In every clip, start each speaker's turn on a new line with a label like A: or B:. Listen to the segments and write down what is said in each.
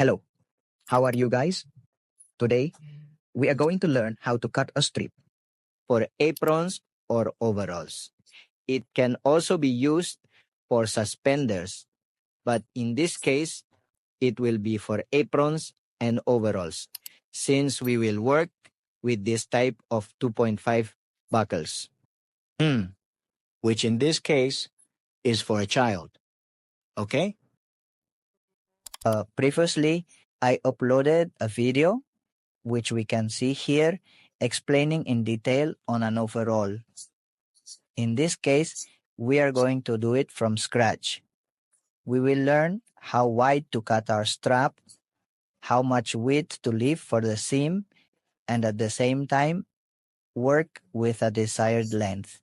A: Hello, how are you guys? Today, we are going to learn how to cut a strip for aprons or overalls. It can also be used for suspenders, but in this case, it will be for aprons and overalls, since we will work with this type of 2.5 buckles, which in this case is for a child. Okay? Previously, I uploaded a video which we can see here, explaining in detail on an overall. In this case, we are going to do it from scratch. We will learn how wide to cut our strap, how much width to leave for the seam, and at the same time, work with a desired length.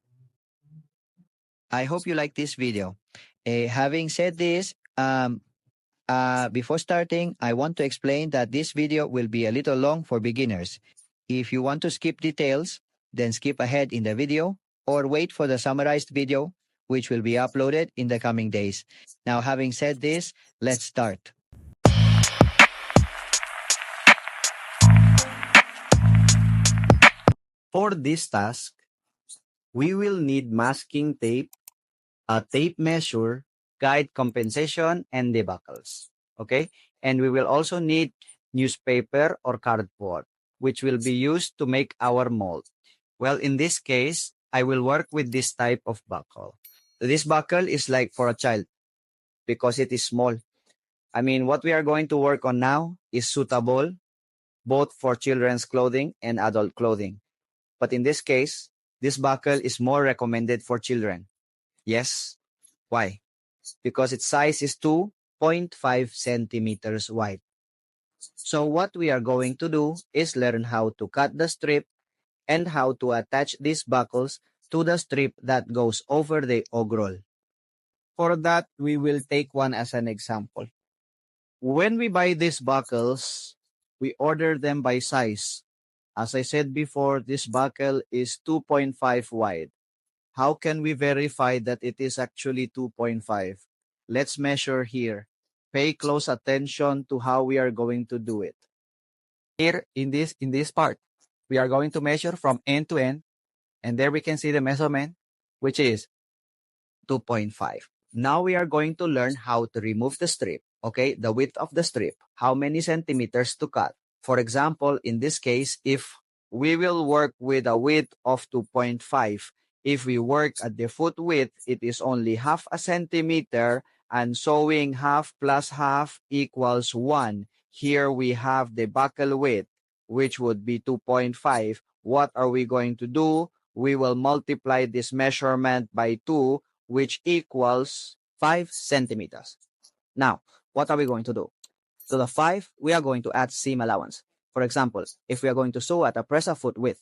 A: I hope you like this video. Having said this, before starting, I want to explain that this video will be a little long for beginners. If you want to skip details, then skip ahead in the video or wait for the summarized video, which will be uploaded in the coming days. Now, having said this, let's start.
B: For this task, we will need masking tape, a tape measure, guide compensation, and debuckles. Okay? And we will also need newspaper or cardboard, which will be used to make our mold. Well, in this case, I will work with this type of buckle. This buckle is like for a child because it is small. I mean, what we are going to work on now is suitable both for children's clothing and adult clothing. But in this case, this buckle is more recommended for children. Yes. Why? Because its size is 2.5 centimeters wide. So what we are going to do is learn how to cut the strip and how to attach these buckles to the strip that goes over the overall. For that, we will take one as an example. When we buy these buckles, we order them by size. As I said before, this buckle is 2.5 wide. How can we verify that it is actually 2.5? Let's measure here. Pay close attention to how we are going to do it. Here in this part, we are going to measure from end to end, and there we can see the measurement, which is 2.5. Now we are going to learn how to remove the strip, okay? The width of the strip, how many centimeters to cut. For example, in this case, if we will work with a width of 2.5, if we work at the foot width, it is only half a centimeter, and sewing half plus half equals 1. Here we have the buckle width, which would be 2.5. What are we going to do? We will multiply this measurement by 2, which equals 5 centimeters. Now, what are we going to do? To the 5, we are going to add seam allowance. For example, if we are going to sew at a presser foot width,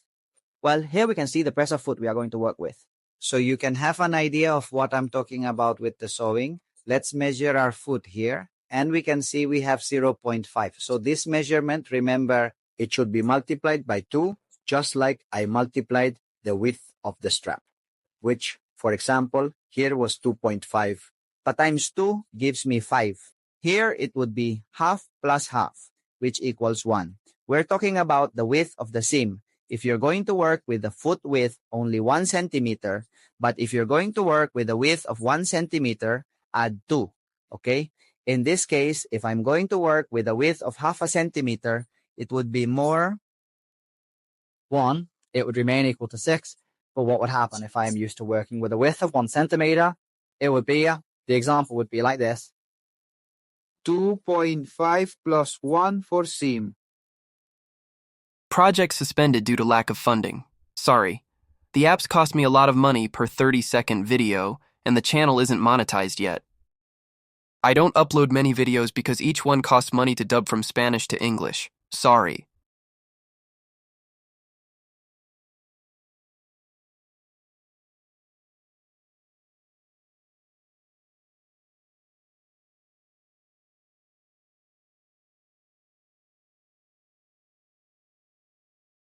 B: well, here we can see the presser foot we are going to work with. So you can have an idea of what I'm talking about with the sewing. Let's measure our foot here, and we can see we have 0.5. So this measurement, remember, it should be multiplied by 2, just like I multiplied the width of the strap, which, for example, here was 2.5. But times 2 gives me 5. Here it would be half plus half, which equals 1. We're talking about the width of the seam. If you're going to work with the foot width, only 1 centimeter. But if you're going to work with a width of 1 centimeter, add 2. Okay? In this case, if I'm going to work with a width of half a centimeter, it would be more 1. It would remain equal to 6. But what would happen if I'm used to working with a width of 1 centimeter? It would be, the example would be like this. 2.5 plus 1 for seam.
C: Project suspended due to lack of funding. Sorry. The apps cost me a lot of money per 30-second video, and the channel isn't monetized yet. I don't upload many videos because each one costs money to dub from Spanish to English. Sorry.